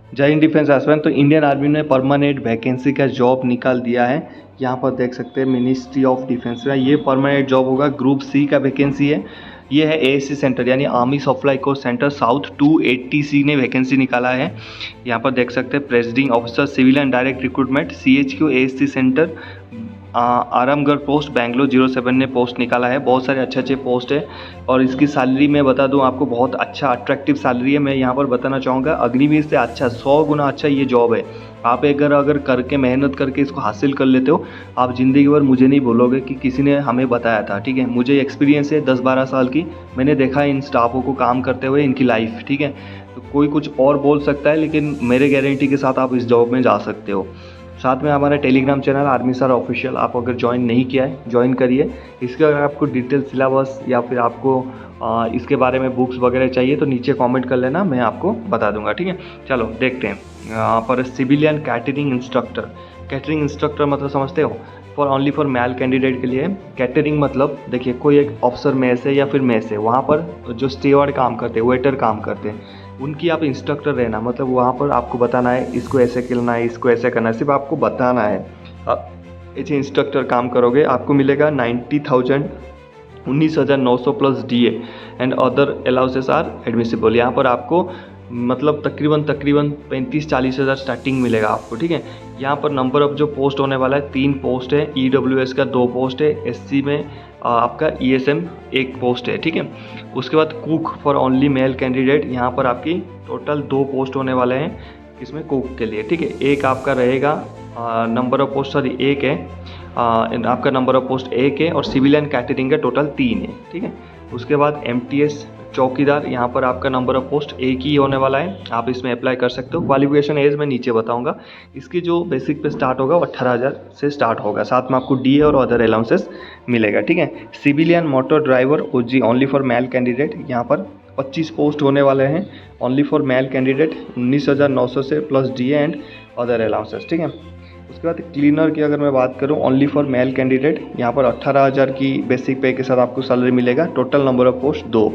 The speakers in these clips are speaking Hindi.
जय हिंद डिफेंस एस्पिरेंट। तो इंडियन आर्मी ने परमानेंट वैकेंसी का जॉब निकाल दिया है। यहाँ पर देख सकते हैं मिनिस्ट्री ऑफ डिफेंस का ये परमानेंट जॉब होगा। ग्रुप सी का वैकेंसी है। ये है एएससी सेंटर यानी army supply course centre south 280C ने वैकेंसी निकाला है। यहाँ पर देख सकते हैं presiding officer civil and direct recruitment CHQ ASC centre Aramgarh post Bangalore 07 ने पोस्ट निकाला है। बहुत सारे अच्छे पोस्ट है और इसकी सैलरी मैं बता दूं आपको बहुत अच्छा अट्रैक्टिव सैलरी है। मैं यहाँ पर बताना चाहूँगा अग्निवीर से अच्छा 100 गुना अच्छा ये जॉब है। आप अगर करके मेहनत करके इसको हासिल कर लेते हो आप ज़िंदगी भर मुझे नहीं बोलोगे कि किसी ने हमें बताया था। ठीक है, मुझे एक्सपीरियंस है 10-12 साल की। मैंने देखा है इन स्टाफों को काम करते हुए इनकी लाइफ। ठीक है, तो कोई कुछ और बोल सकता है लेकिन मेरे गारंटी के साथ आप इस जॉब में जा सकते हो। साथ में हमारा Telegram channel army sir official आप अगर ज्वाइन नहीं किया है ज्वाइन करिए। इसके अगर आपको डिटेल सिलेबस या फिर आपको इसके बारे में बुक्स वगैरह चाहिए तो नीचे कमेंट कर लेना, मैं आपको बता दूंगा। ठीक है, चलो देखते हैं। यहाँ पर civilian catering instructor. Catering instructor मतलब समझते हो ओनली फॉर मेल कैंडिडेट के लिए। कैटरिंग मतलब देखिए कोई एक ऑफिसर मेस है या फिर मेस है, वहाँ पर जो स्टीवर्ड काम करते हैं वेटर काम करते हैं उनकी आप इंस्ट्रक्टर रहना। मतलब वहाँ पर आपको बताना है इसको ऐसे खेलना है इसको ऐसे करना है, सिर्फ आपको बताना है। ऐसे इंस्ट्रक्टर काम करोगे आपको मिलेगा 90,000 19,900 plus DA and other allowances are admissible. यहाँ पर आपको मतलब तकरीबन 35-40 हज़ार स्टार्टिंग मिलेगा आपको। ठीक है, यहाँ पर नंबर ऑफ जो पोस्ट होने वाला है 3 पोस्ट है। EWS का 2 पोस्ट है। SC में आपका ESM 1 पोस्ट है। ठीक है, उसके बाद cook for only male candidate, यहाँ पर आपकी टोटल 2 पोस्ट होने वाले हैं इसमें कुक के लिए। ठीक है, एक आपका रहेगा नंबर ऑफ पोस्ट एक है आपका नंबर ऑफ पोस्ट 1 है और सिविलियन कैटरिंग का टोटल 3 है। ठीक है, उसके बाद MTS चौकीदार, यहाँ पर आपका नंबर ऑफ पोस्ट 1 ही होने वाला है। आप इसमें अप्लाई कर सकते हो। क्वालिफिकेशन एज मैं नीचे बताऊंगा। इसकी जो बेसिक पे स्टार्ट होगा वो 18,000 से स्टार्ट होगा। साथ में आपको DA और अदर अलाउंसेस मिलेगा। ठीक है, civilian motor driver OG only for male candidate, यहाँ पर 25 पोस्ट होने वाले हैं ओनली फॉर मेल कैंडिडेट 19,900 से plus DA and other allowances. ठीक है, उसके बाद क्लीनर की अगर मैं बात करूं ओनली फॉर मेल कैंडिडेट, यहाँ पर 18,000 की बेसिक पे के साथ आपको सैलरी मिलेगा। Total number of post 2।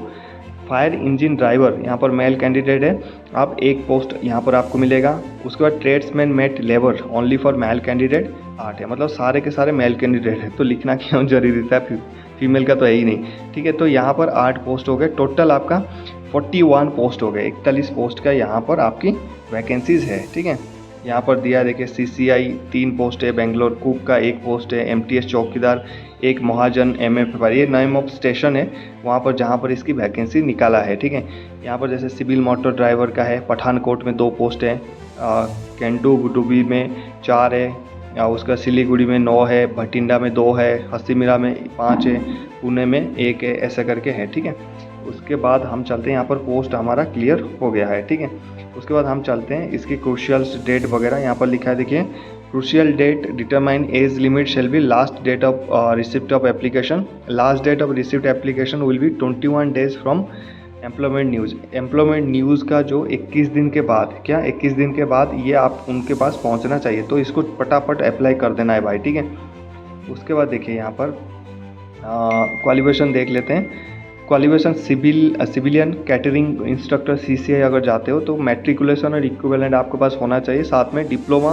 Fire engine driver, यहाँ पर मेल कैंडिडेट है आप 1 पोस्ट यहाँ पर आपको मिलेगा। उसके बाद tradesman met labour only for male candidate 8 है। मतलब सारे के सारे मेल कैंडिडेट है तो लिखना क्यों जरूरी था, फीमेल का तो है ही नहीं। ठीक है, तो यहाँ पर 8 पोस्ट हो गए। टोटल आपका 41 पोस्ट हो गए। 41 पोस्ट का यहाँ पर आपकी वैकेंसीज है। ठीक है, यहाँ पर दिया है देखिए CCI 3 पोस्ट है, बेंगलोर कुक का 1 पोस्ट है, MTS चौकीदार 1, महाजन MF पर ये नेम ऑफ स्टेशन है वहाँ पर जहाँ पर इसकी वैकेंसी निकाला है। ठीक है, यहाँ पर जैसे सिविल मोटर ड्राइवर का है पठानकोट में 2 पोस्ट है, केंडू डुबी में 4 है, उसका सिलीगुड़ी में 9 है, भटिंडा में 2 है, हसीमिरा में 5 है, पुणे में 1 है, ऐसा करके है। ठीक है, उसके बाद हम चलते हैं, यहाँ पर पोस्ट हमारा क्लियर हो गया है। ठीक है, उसके बाद हम चलते हैं इसकी क्रूशियल डेट वगैरह यहाँ पर लिखा है देखिए। Crucial date determine age limit shall be last date of receipt of application. Last date of receipt application will be 21 days from employment news. Employment news का जो 21 दिन के बाद, क्या 21 दिन के बाद ये आप उनके पास पहुँचना चाहिए, तो इसको फटाफट अप्लाई कर देना है भाई। ठीक है, उसके बाद देखिए यहाँ पर क्वालिफिकेशन देख लेते हैं। Qualification civilian catering instructor CCI अगर जाते हो तो मैट्रिकुलेशन और इक्विवेलेंट आपके पास होना चाहिए। साथ में डिप्लोमा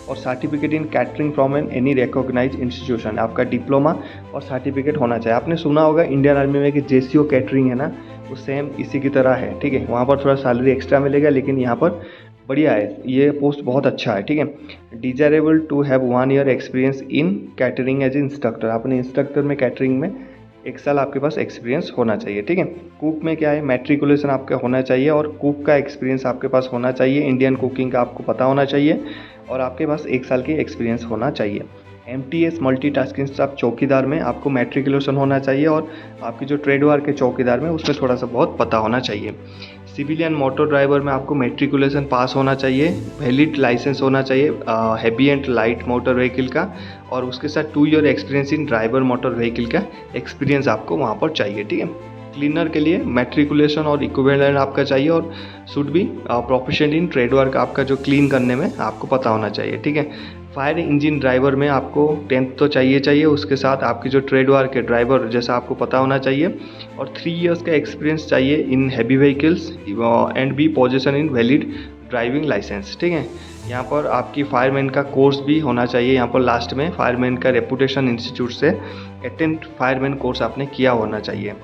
और certificate in catering from any recognise institution, आपका डिप्लोमा और सर्टिफिकेट होना चाहिए। आपने सुना होगा इंडियन आर्मी में कि JCO कैटरिंग है ना, वो सेम इसी की तरह है। ठीक है, वहाँ पर थोड़ा सैलरी एक्स्ट्रा मिलेगा लेकिन यहाँ पर बढ़िया है, ये पोस्ट बहुत अच्छा है। ठीक है, desirable to have 1 year experience in catering as instructor, अपने इंस्ट्रक्टर में कैटरिंग में 1 साल आपके पास एक्सपीरियंस होना चाहिए। ठीक है, कुक में क्या है मैट्रिकुलेशन आपका होना चाहिए और कुक का एक्सपीरियंस आपके पास होना चाहिए। इंडियन कुकिंग का आपको पता होना चाहिए और आपके पास 1 साल की एक्सपीरियंस होना चाहिए। MTS मल्टीटास्किंग स्टाफ चौकीदार में आपको मैट्रिकुलेशन होना चाहिए और आपकी जो ट्रेड वर्क के चौकीदार में उसमें थोड़ा सा बहुत पता होना चाहिए। सिविलियन मोटर ड्राइवर में आपको मैट्रिकुलेशन पास होना चाहिए, वैलिड लाइसेंस होना चाहिए heavy and light motor vehicle का, और उसके साथ 2 ईयर एक्सपीरियंस इन ड्राइवर मोटर व्हीकल का एक्सपीरियंस आपको वहाँ पर चाहिए। ठीक है, क्लीनर के लिए मैट्रिकुलेशन और इक्विवेलेंट आपका चाहिए और should be professional in trade work, आपका जो क्लीन करने में आपको पता होना चाहिए। ठीक है, फायर इंजन ड्राइवर में आपको 10th तो चाहिए, उसके साथ आपकी जो ट्रेड वर्क है ड्राइवर जैसा आपको पता होना चाहिए, और 3 इयर्स का एक्सपीरियंस चाहिए in heavy vehicles and be position in valid driving licence. ठीक है, यहाँ पर आपकी फायरमैन का कोर्स भी होना चाहिए। यहाँ पर लास्ट में फायरमैन का रेपुटेशन इंस्टीट्यूट से अटेम्प्ट फायरमैन कोर्स आपने किया होना चाहिए।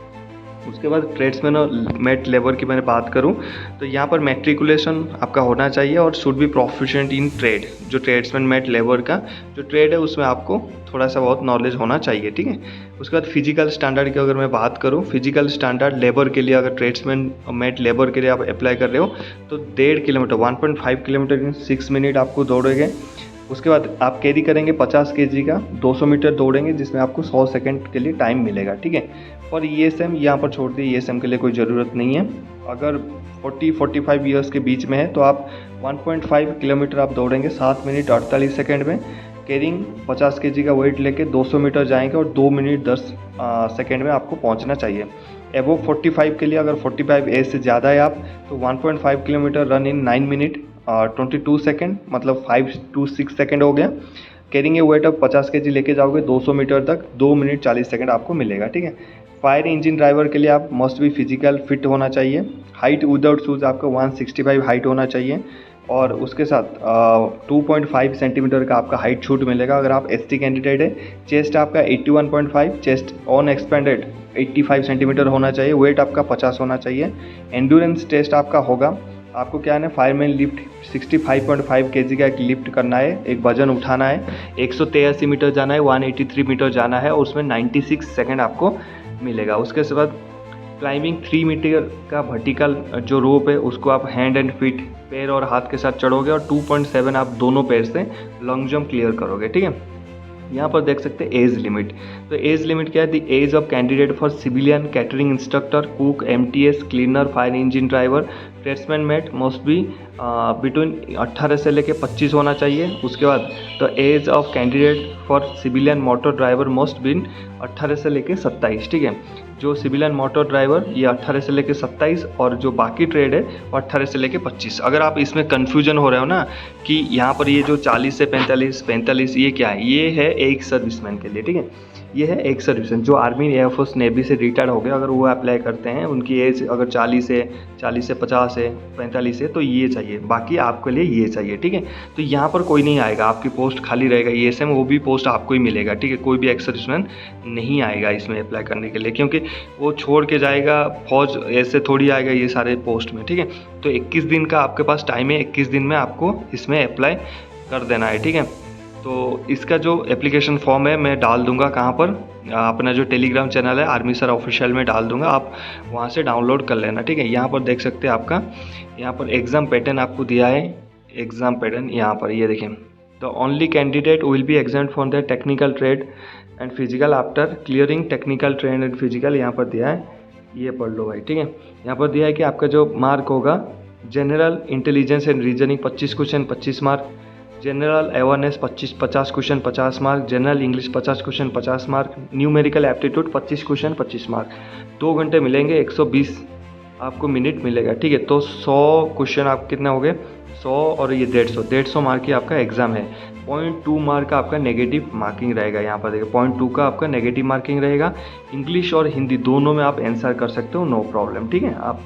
उसके बाद ट्रेड्समैन और मेट लेबर की मैंने बात करूं तो यहाँ पर मैट्रिकुलेशन आपका होना चाहिए और should be proficient in trade. जो ट्रेड्समैन मेट लेबर का जो ट्रेड है उसमें आपको थोड़ा सा बहुत नॉलेज होना चाहिए। ठीक है, उसके बाद फिजिकल स्टैंडर्ड की अगर मैं बात करूं, फिजिकल स्टैंडर्ड लेबर के लिए अगर ट्रेड्समैन और मेट लेबर के लिए आप अप्लाई कर रहे हो तो 1.5 किलोमीटर 1.5 किलोमीटर इन 6 मिनट आपको दौड़ोगे। उसके बाद आप कैरी करेंगे 50 kg का, 200 मीटर दौड़ेंगे जिसमें आपको 100 सेकंड के लिए टाइम मिलेगा। ठीक है, और ESM यहाँ पर छोड़ दिए, ESM के लिए कोई ज़रूरत नहीं है। अगर 40-45 ईयर्स के बीच में है तो आप 1.5 किलोमीटर आप दौड़ेंगे 7 मिनट 48 सेकंड में, कैरिंग 50 kg का वेट लेके 200 मीटर जाएंगे और 2 मिनट 10 सेकंड में आपको पहुँचना चाहिए। एबो 45 के लिए अगर 45 एज से ज़्यादा है आप तो 1.5 kilometre run in 9 minute 22 second, मतलब 5 to 6 सेकंड हो गया। कैरिंग वेट अब 50 kg लेके जाओगे 200 मीटर तक, 2 मिनट 40 सेकंड आपको मिलेगा। ठीक है, फायर इंजन ड्राइवर के लिए आप मस्ट भी फिजिकल फिट होना चाहिए। हाइट विदाउट शूज़ आपका 165 हाइट होना चाहिए और उसके साथ 2.5 सेंटीमीटर का आपका हाइट छूट मिलेगा अगर आप ST कैंडिडेट है। चेस्ट आपका 81.5, चेस्ट ऑन एक्सपेंडेड 85 सेंटीमीटर होना चाहिए, वेट आपका 50 होना चाहिए। एंडोरेंस टेस्ट आपका होगा, आपको क्या है ना, फायरमैन लिफ्ट 65.5 kg का एक लिफ्ट करना है, एक वजन उठाना है, 183 मीटर जाना है, 183 मीटर जाना है और उसमें 96 सेकंड आपको मिलेगा। उसके बाद क्लाइंबिंग 3 मीटर का वर्टिकल जो रोप है उसको आप हैंड एंड फीट, पैर और हाथ के साथ चढ़ोगे और 2.7 आप दोनों पैर से लॉन्ग जंप क्लियर करोगे। ठीक है, यहाँ पर देख सकते हैं एज लिमिट। तो एज लिमिट क्या है, the age of candidate for civilian, catering instructor, cook, MTS, cleaner, fire engine driver, tradesman mate must be between 18 से लेके 25 होना चाहिए। उसके बाद तो age of candidate for civilian motor driver must be 18 से लेके 27। ठीक है, जो सिविलियन मोटर ड्राइवर ये 18 से लेके 27 और जो बाकी ट्रेड है वो 18 से लेके 25। अगर आप इसमें कन्फ्यूजन हो रहे हो ना कि यहाँ पर ये जो 40 से 45 ये क्या है, ये है एक सर्विसमैन के लिए। ठीक है, ये है एक सर्विसमैन जो आर्मी, एयरफोर्स, नेवी से रिटायर्ड हो गए, अगर वो अप्लाई करते हैं, उनकी एज अगर 40 से 50 है, 45 है तो ये चाहिए, बाकी आपके लिए ये चाहिए। ठीक है, तो यहाँ पर कोई नहीं आएगा, आपकी पोस्ट खाली रहेगा, ESM वो भी पोस्ट आपको ही मिलेगा। ठीक है, कोई भी एक्स सर्विसमैन नहीं आएगा इसमें अप्लाई करने के लिए, क्योंकि वो छोड़ के जाएगा, फौज ऐसे थोड़ी आएगा ये सारे पोस्ट में। ठीक है, तो 21 दिन का आपके पास टाइम है, 21 दिन में आपको इसमें अप्लाई कर देना है। ठीक है, तो इसका जो एप्लीकेशन फॉर्म है मैं डाल दूंगा कहाँ पर, अपना जो टेलीग्राम चैनल है आर्मी सर ऑफिशियल में डाल दूंगा, आप वहाँ से डाउनलोड कर लेना। ठीक है, यहाँ पर देख सकते हैं आपका यहाँ पर एग्ज़ाम पैटर्न आपको दिया है, एग्ज़ाम पैटर्न यहाँ पर ये देखें। तो only candidate will be examined for the technical trade and physical after clearing technical trade and physical, यहाँ पर दिया है, ये पढ़ लो भाई। ठीक है, यहाँ पर दिया है कि आपका जो मार्क होगा, general intelligence and reasoning 25 question 25 mark, general awareness 50 question 50 mark, general English 50 question 50 mark, numerical aptitude 25 question 25 mark. 2 घंटे मिलेंगे, 120 आपको मिनट मिलेगा। ठीक है, तो 100 क्वेश्चन आप कितने हो गए, 100 और ये 150 मार्क की आपका एग्जाम है। 0.2 मार्क का आपका नेगेटिव मार्किंग रहेगा, यहाँ पर देखिए 0.2 का आपका नेगेटिव मार्किंग रहेगा। इंग्लिश और हिंदी दोनों में आप आंसर कर सकते हो, नो प्रॉब्लम। ठीक है, आप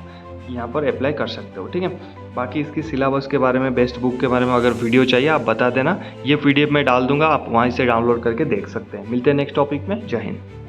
यहाँ पर अप्लाई कर सकते हो। ठीक है, बाकी इसकी सिलेबस के बारे में, बेस्ट बुक के बारे में अगर वीडियो चाहिए आप बता देना, ये PDF में डाल दूंगा, आप वहीं से डाउनलोड करके देख सकते हैं। मिलते हैं नेक्स्ट टॉपिक में, जय हिंद।